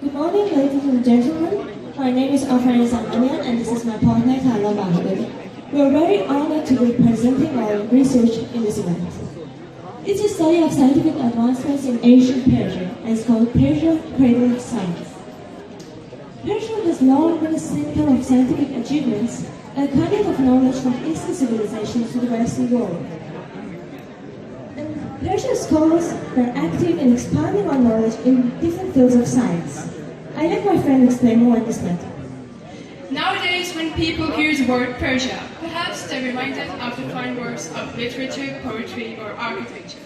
Good morning, ladies and gentlemen. My name is Afarin Zamanian, and this is my partner, Bahadori. We are very honored to be presenting our research in this event. It's a study of scientific advancements in ancient Persia, and it's called Persia, Cradle Science. Persia has long been a center of scientific achievements and a conduit of knowledge from Eastern civilizations to the Western world. Persian scholars were active in expanding our knowledge in different fields of science. I let my friend explain more on this matter. Nowadays, when people hear the word Persia, perhaps they're reminded of the fine works of literature, poetry, or architecture.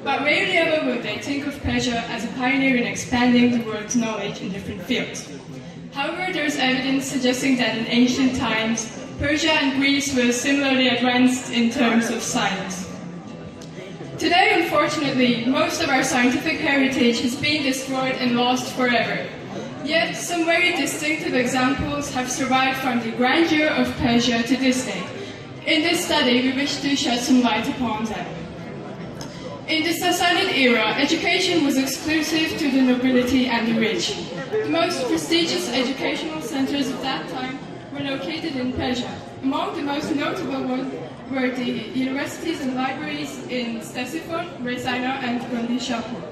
But rarely ever will they think of Persia as a pioneer in expanding the world's knowledge in different fields. However, there is evidence suggesting that in ancient times, Persia and Greece were similarly advanced in terms of science. Today, unfortunately, most of our scientific heritage has been destroyed and lost forever. Yet, some very distinctive examples have survived from the grandeur of Persia to this day. In this study, we wish to shed some light upon them. In the Sassanid era, education was exclusive to the nobility and the rich. The most prestigious educational centers of that time were located in Persia. Among the most notable ones were the universities and libraries in Ctesiphon, Rezana, and Gondishapur.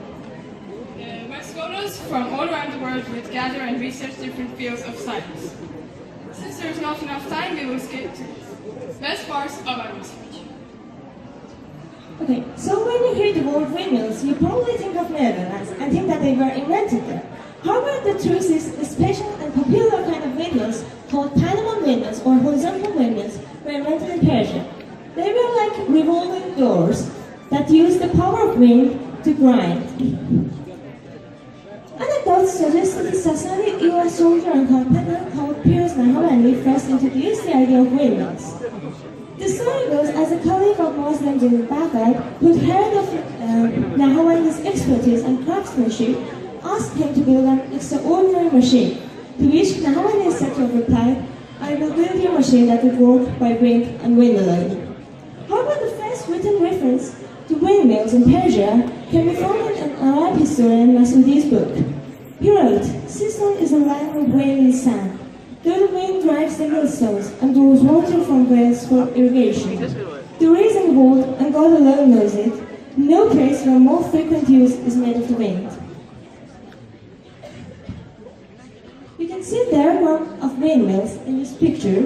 Where scholars from all around the world would gather and research different fields of science. Since there is not enough time, we will skip to the best parts of our research. Okay, so when you hear the word windmills, you probably think of Netherlands and think that they were invented there. However, the truth is a special and popular kind of windmills called Panama windmills or horizontal windmills were invented in Persia. They were like revolving doors that used the power of wind to grind. Anecdotes suggest that the Sassanid era soldier and carpenter called Piers Nahavandi first introduced the idea of windmills. The story goes as a colleague of Muslims in Baghdad who'd heard of Nahavandi's expertise and craftsmanship asked him to build an extraordinary machine, to which Nahavandi is said to have replied, "I will build you a machine that will work by wind and wind alone." However, the first written reference to windmills in Persia can be found in an Arab historian Masoudi's book. He wrote, "Sistan is a land of wind and sand. Though the wind drives the millstones and draws water from wells for irrigation. The reason hold, and God alone knows it, no place where more frequent use is made of the wind." You can see the diagram of windmills in this picture.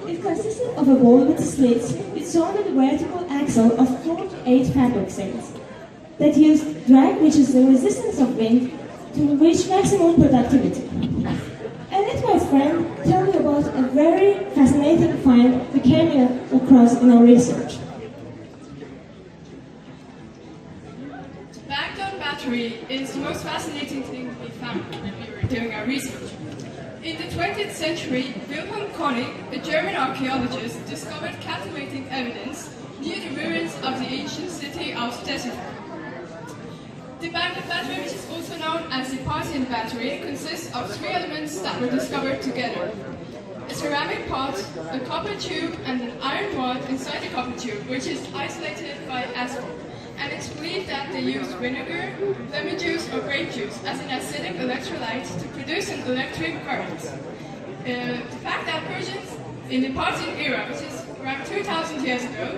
It consisted of a ball with slits which surrounded a vertical axle of 4 to 8 fabric sails that used drag, which is the resistance of wind, to reach maximum productivity. And let my friend tell you about a very fascinating find we came across in our research. The Baghdad battery is the most fascinating thing we found when we were doing our research. In the 20th century, Wilhelm Koenig, a German archaeologist, discovered captivating evidence near the ruins of the ancient city of Ctesiphon. The Baghdad battery, which is also known as the Parthian battery, consists of 3 elements that were discovered together. A ceramic pot, a copper tube, and an iron rod inside the copper tube, which is isolated by asphalt. And it's believed that they used vinegar, lemon juice, or grape juice as an acidic electrolyte to produce an electric current. The fact that Persians in the Parthian era, which is around 2,000 years ago,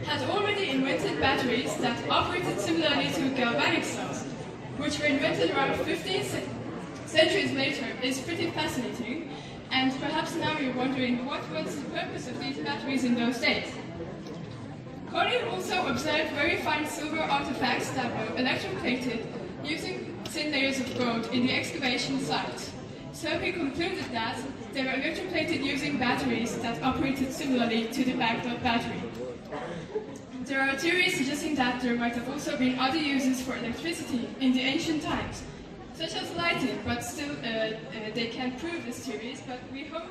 had already invented batteries that operated similarly to galvanic cells, which were invented around 15 centuries later, is pretty fascinating. And perhaps now you're wondering what was the purpose of these batteries in those days. Koenig also observed very fine silver artifacts that were electroplated using thin layers of gold in the excavation site. So he concluded that they were electroplated using batteries that operated similarly to the Baghdad battery. There are theories suggesting that there might have also been other uses for electricity in the ancient times, such as lighting, but still they can't prove these theories, but we hope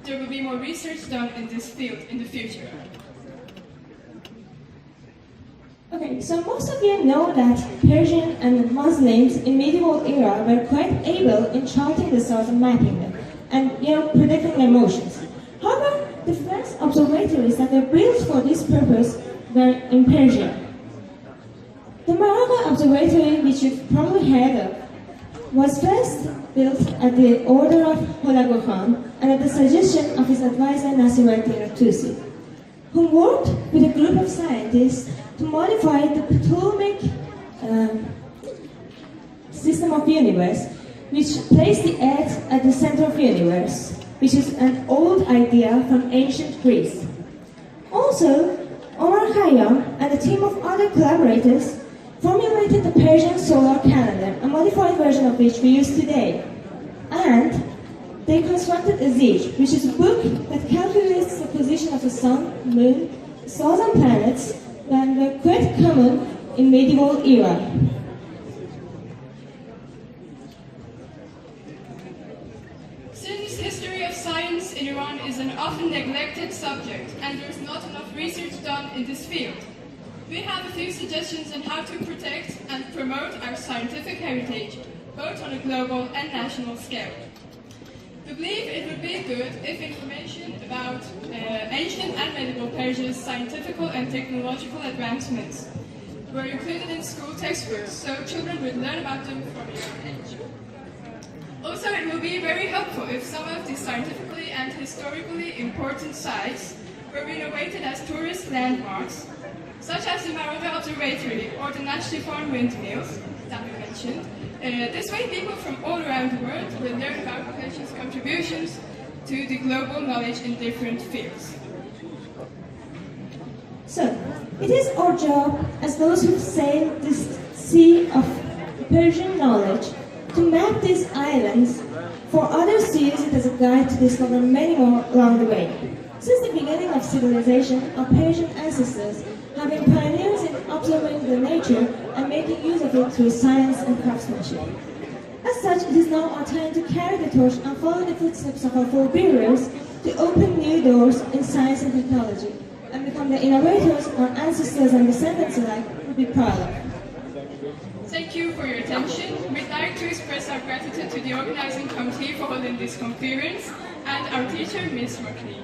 there will be more research done in this field in the future. Okay, so most of you know that Persian and Muslims in medieval era were quite able in charting the stars and mapping them, and predicting their motions. However, the first observatories that were built for this purpose were in Persia. The Maraga Observatory, which you've probably heard of, was first built at the order of Hulagu Khan and at the suggestion of his advisor Nasiruddin Tusi, who worked with a group of scientists to modify the Ptolemaic system of universe, which placed the Earth at the center of the universe, which is an old idea from ancient Greece. Also, Omar Khayyam and a team of other collaborators formulated the Persian solar calendar, a modified version of which we use today. And they constructed a Zij, which is a book that calculates the position of the sun, moon, stars and planets that were quite common in medieval era. Since history of science in Iran is an often neglected subject and there is not enough research done in this field, we have a few suggestions on how to protect and promote our scientific heritage, both on a global and national scale. We believe it would be good if information about ancient and medieval Persia's scientific and technological advancements were included in school textbooks so children would learn about them from a young age. Also, it will be very helpful if some of the scientifically and historically important sites were renovated as tourist landmarks, such as the Maragha Observatory or the Nashti Farm windmills that we mentioned. This way, people from all around the world will learn about Persia's contributions to the global knowledge in different fields. So, it is our job as those who sail this sea of Persian knowledge to map these islands for others to use it as a guide to discover many more along the way. Since the beginning of civilization, our Persian ancestors have been pioneers in observing the nature and making use of it through science and craftsmanship. As such, it is now our time to carry the torch and follow the footsteps of our forebearers to open new doors in science and technology and become the innovators our ancestors and descendants alike would be proud of. Thank you for your attention. We'd like to express our gratitude to the organizing committee for holding this conference and our teacher, Ms. Rukni.